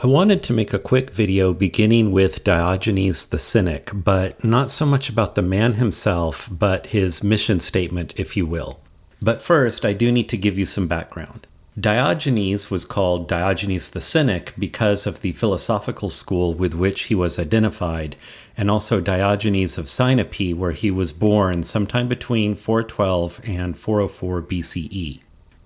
I wanted to make a quick video beginning with Diogenes the Cynic, but not so much about the man himself, but his mission statement, if you will. But first, I do need to give you some background. Diogenes was called Diogenes the Cynic because of the philosophical school with which he was identified, and also Diogenes of Cynic, where he was born sometime between 412 and 404 BCE.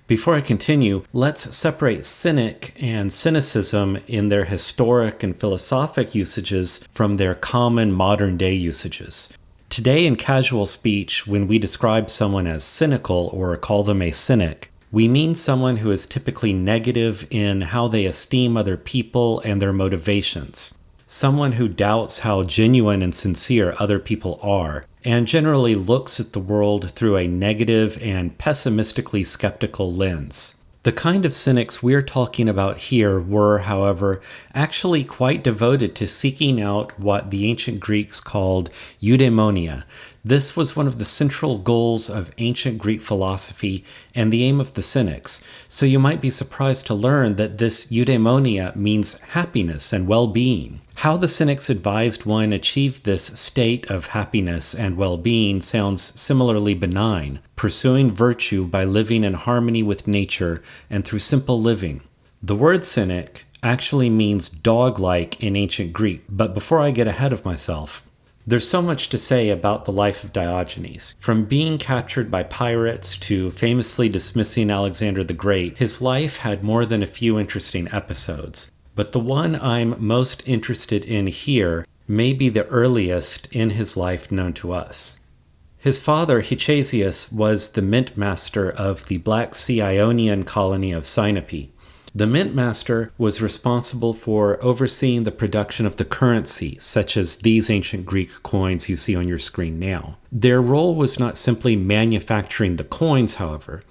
Before I continue, let's separate cynic and cynicism in their historic and philosophic usages from their common modern-day usages. Today in casual speech, when we describe someone as cynical or call them a cynic, we mean someone who is typically negative in how they esteem other people and their motivations. Someone who doubts how genuine and sincere other people are, and generally looks at the world through a negative and pessimistically skeptical lens. The kind of cynics we're talking about here were, however, actually quite devoted to seeking out what the ancient Greeks called eudaimonia. This was one of the central goals of ancient Greek philosophy and the aim of the Cynics, so you might be surprised to learn that this eudaimonia means happiness and well-being. How the Cynics advised one achieve this state of happiness and well-being sounds similarly benign, pursuing virtue by living in harmony with nature and through simple living. The word cynic actually means dog-like in ancient Greek, but before I get ahead of myself, there's so much to say about the life of Diogenes. From being captured by pirates to famously dismissing Alexander the Great, his life had more than a few interesting episodes. But the one I'm most interested in here may be the earliest in his life known to us. His father, Hicesius, was the mint master of the Black Sea Ionian colony of Cynipe. The mint master was responsible for overseeing the production of the currency, such as these ancient Greek coins you see on your screen now. Their role was not simply manufacturing the coins, however.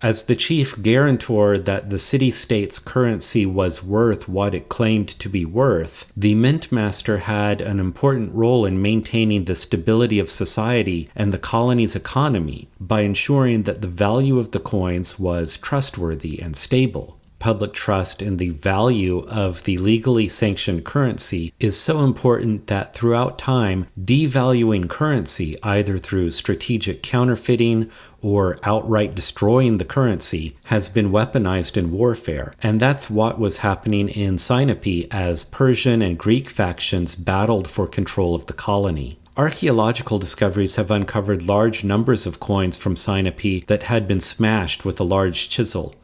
As the chief guarantor that the city-state's currency was worth what it claimed to be worth, the mint master had an important role in maintaining the stability of society and the colony's economy by ensuring that the value of the coins was trustworthy and stable. Public trust in the value of the legally sanctioned currency is so important that throughout time, devaluing currency, either through strategic counterfeiting or outright destroying the currency, has been weaponized in warfare. And that's what was happening in Cynipe as Persian and Greek factions battled for control of the colony. Archaeological discoveries have uncovered large numbers of coins from Cynipe that had been smashed with a large chisel.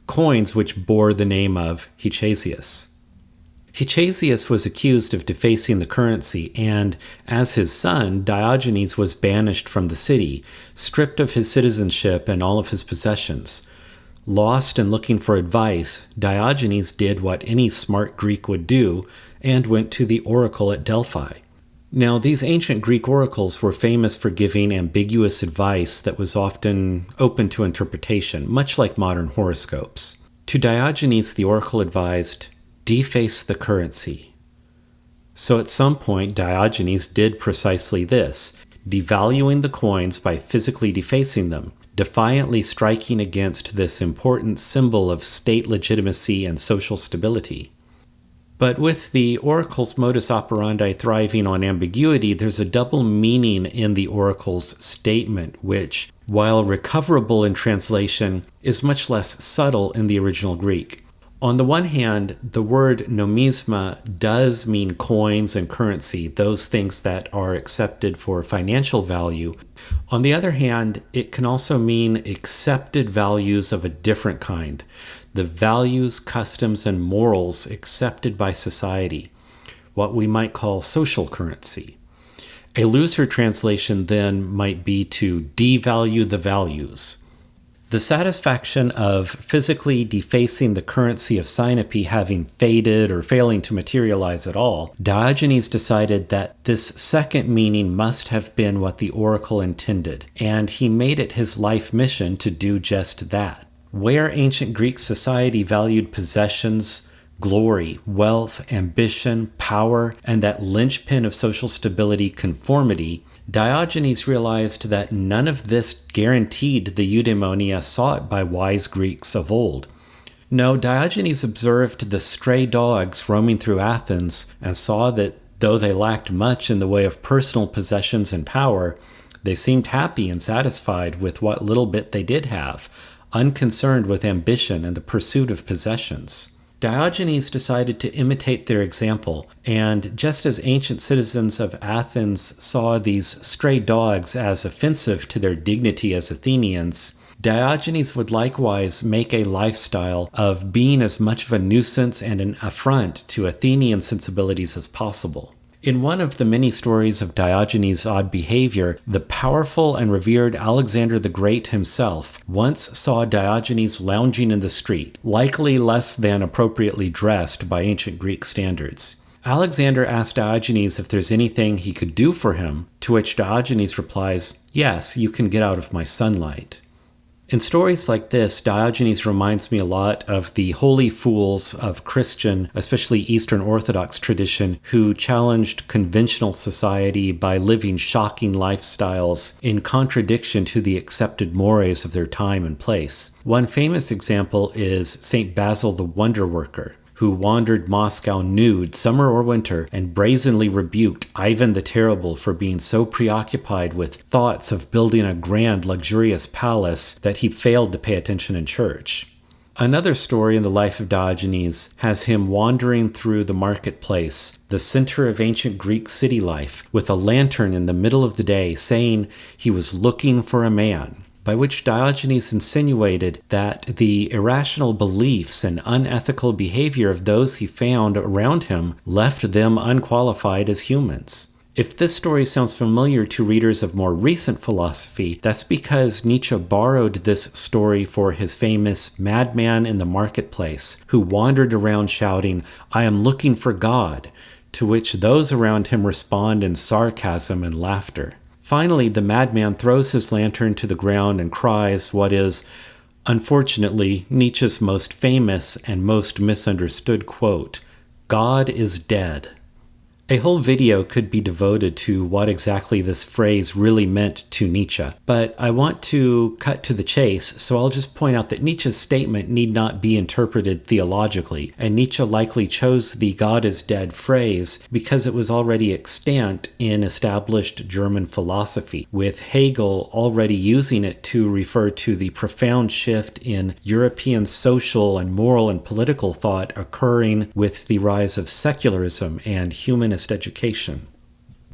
Coins which bore the name of Hicesius. Hicesius was accused of defacing the currency, and as his son, Diogenes was banished from the city, stripped of his citizenship and all of his possessions. Lost and looking for advice, Diogenes did what any smart Greek would do and went to the oracle at Delphi. Now, these ancient Greek oracles were famous for giving ambiguous advice that was often open to interpretation, much like modern horoscopes. To Diogenes, the oracle advised, "Deface the currency." So at some point, Diogenes did precisely this, devaluing the coins by physically defacing them, defiantly striking against this important symbol of state legitimacy and social stability. But with the oracle's modus operandi thriving on ambiguity, there's a double meaning in the oracle's statement, which, while recoverable in translation, is much less subtle in the original Greek. On the one hand, the word nomisma does mean coins and currency, those things that are accepted for financial value. On the other hand, it can also mean accepted values of a different kind. The values, customs, and morals accepted by society, what we might call social currency. A looser translation then might be to devalue the values. The satisfaction of physically defacing the currency of Cynipe having faded or failing to materialize at all, Diogenes decided that this second meaning must have been what the oracle intended, and he made it his life mission to do just that. Where ancient Greek society valued possessions, glory, wealth, ambition, power, and that linchpin of social stability, conformity, Diogenes realized that none of this guaranteed the eudaimonia sought by wise Greeks of old. No, Diogenes observed the stray dogs roaming through Athens and saw that though they lacked much in the way of personal possessions and power, they seemed happy and satisfied with what little bit they did have, unconcerned with ambition and the pursuit of possessions. Diogenes decided to imitate their example, and just as ancient citizens of Athens saw these stray dogs as offensive to their dignity as Athenians, Diogenes would likewise make a lifestyle of being as much of a nuisance and an affront to Athenian sensibilities as possible. In one of the many stories of Diogenes' odd behavior, the powerful and revered Alexander the Great himself once saw Diogenes lounging in the street, likely less than appropriately dressed by ancient Greek standards. Alexander asked Diogenes if there's anything he could do for him, to which Diogenes replies, "Yes, you can get out of my sunlight." In stories like this, Diogenes reminds me a lot of the holy fools of Christian, especially Eastern Orthodox tradition, who challenged conventional society by living shocking lifestyles in contradiction to the accepted mores of their time and place. One famous example is St. Basil the Wonder Worker, who wandered Moscow nude, summer or winter, and brazenly rebuked Ivan the Terrible for being so preoccupied with thoughts of building a grand, luxurious palace that he failed to pay attention in church. Another story in the life of Diogenes has him wandering through the marketplace, the center of ancient Greek city life, with a lantern in the middle of the day, saying he was looking for a man, by which Diogenes insinuated that the irrational beliefs and unethical behavior of those he found around him left them unqualified as humans. If this story sounds familiar to readers of more recent philosophy, that's because Nietzsche borrowed this story for his famous Madman in the Marketplace, who wandered around shouting, "I am looking for God," to which those around him respond in sarcasm and laughter. Finally, the madman throws his lantern to the ground and cries what is, unfortunately, Nietzsche's most famous and most misunderstood quote, "God is dead." A whole video could be devoted to what exactly this phrase really meant to Nietzsche, but I want to cut to the chase, so I'll just point out that Nietzsche's statement need not be interpreted theologically, and Nietzsche likely chose the "God is dead" phrase because it was already extant in established German philosophy, with Hegel already using it to refer to the profound shift in European social and moral and political thought occurring with the rise of secularism and humanist education.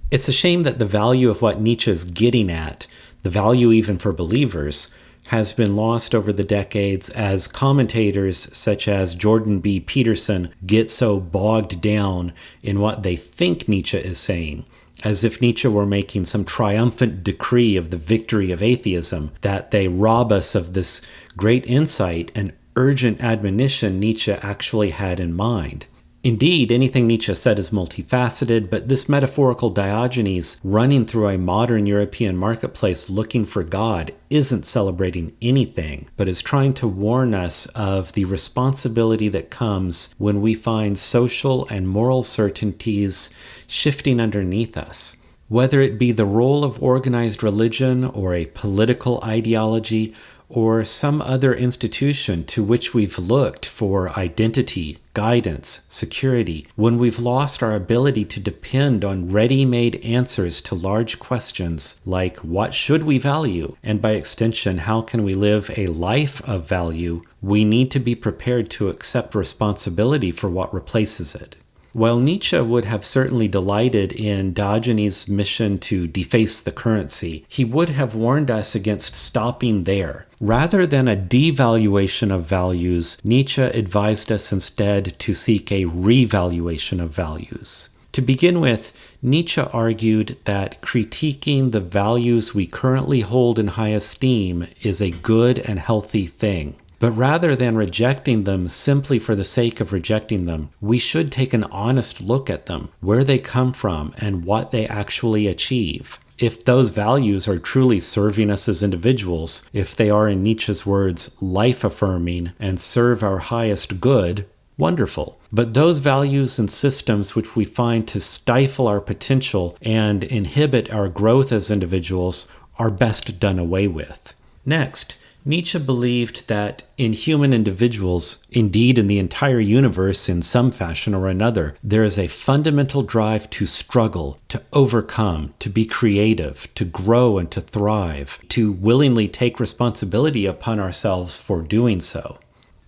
It's a shame that the value of what Nietzsche is getting at, the value even for believers, has been lost over the decades as commentators such as Jordan B. Peterson get so bogged down in what they think Nietzsche is saying, as if Nietzsche were making some triumphant decree of the victory of atheism, that they rob us of this great insight and urgent admonition Nietzsche actually had in mind. Indeed, anything Nietzsche said is multifaceted, but this metaphorical Diogenes running through a modern European marketplace looking for God isn't celebrating anything, but is trying to warn us of the responsibility that comes when we find social and moral certainties shifting underneath us. Whether it be the role of organized religion or a political ideology or some other institution to which we've looked for identity, guidance, security, when we've lost our ability to depend on ready-made answers to large questions like what should we value, and by extension, how can we live a life of value, we need to be prepared to accept responsibility for what replaces it. While Nietzsche would have certainly delighted in Diogenes' mission to deface the currency, he would have warned us against stopping there. Rather than a devaluation of values, Nietzsche advised us instead to seek a revaluation of values. To begin with, Nietzsche argued that critiquing the values we currently hold in high esteem is a good and healthy thing. But rather than rejecting them simply for the sake of rejecting them, we should take an honest look at them, where they come from, and what they actually achieve. If those values are truly serving us as individuals, if they are, in Nietzsche's words, life-affirming and serve our highest good, wonderful. But those values and systems which we find to stifle our potential and inhibit our growth as individuals are best done away with. Next, Nietzsche believed that in human individuals, indeed in the entire universe in some fashion or another, there is a fundamental drive to struggle, to overcome, to be creative, to grow and to thrive, to willingly take responsibility upon ourselves for doing so.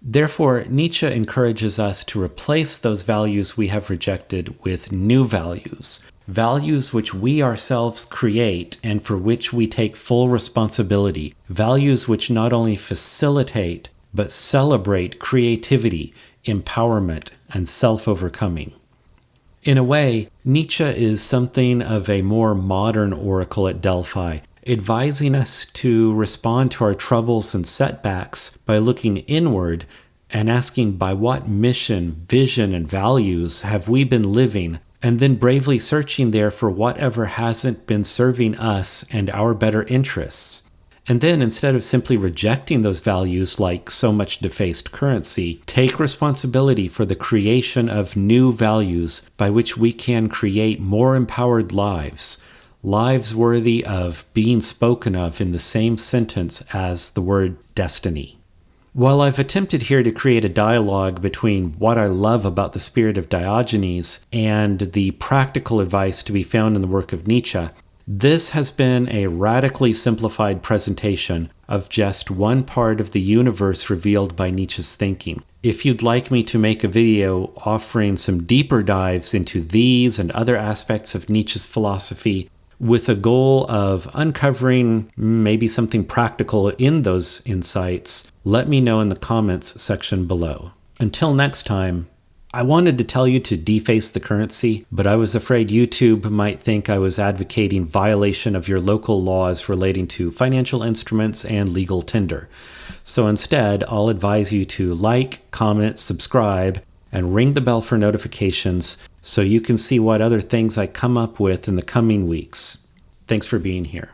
Therefore, Nietzsche encourages us to replace those values we have rejected with new values, values which we ourselves create and for which we take full responsibility, values which not only facilitate but celebrate creativity, empowerment, and self-overcoming. In a way, Nietzsche is something of a more modern oracle at Delphi, advising us to respond to our troubles and setbacks by looking inward and asking by what mission, vision, and values have we been living, and then bravely searching there for whatever hasn't been serving us and our better interests. And then, instead of simply rejecting those values like so much defaced currency, take responsibility for the creation of new values by which we can create more empowered lives, lives worthy of being spoken of in the same sentence as the word destiny. While I've attempted here to create a dialogue between what I love about the spirit of Diogenes and the practical advice to be found in the work of Nietzsche, this has been a radically simplified presentation of just one part of the universe revealed by Nietzsche's thinking. If you'd like me to make a video offering some deeper dives into these and other aspects of Nietzsche's philosophy, with a goal of uncovering maybe something practical in those insights, let me know in the comments section below. Until next time, I wanted to tell you to deface the currency, but I was afraid YouTube might think I was advocating violation of your local laws relating to financial instruments and legal tender. So instead, I'll advise you to like, comment, subscribe, and ring the bell for notifications so you can see what other things I come up with in the coming weeks. Thanks for being here.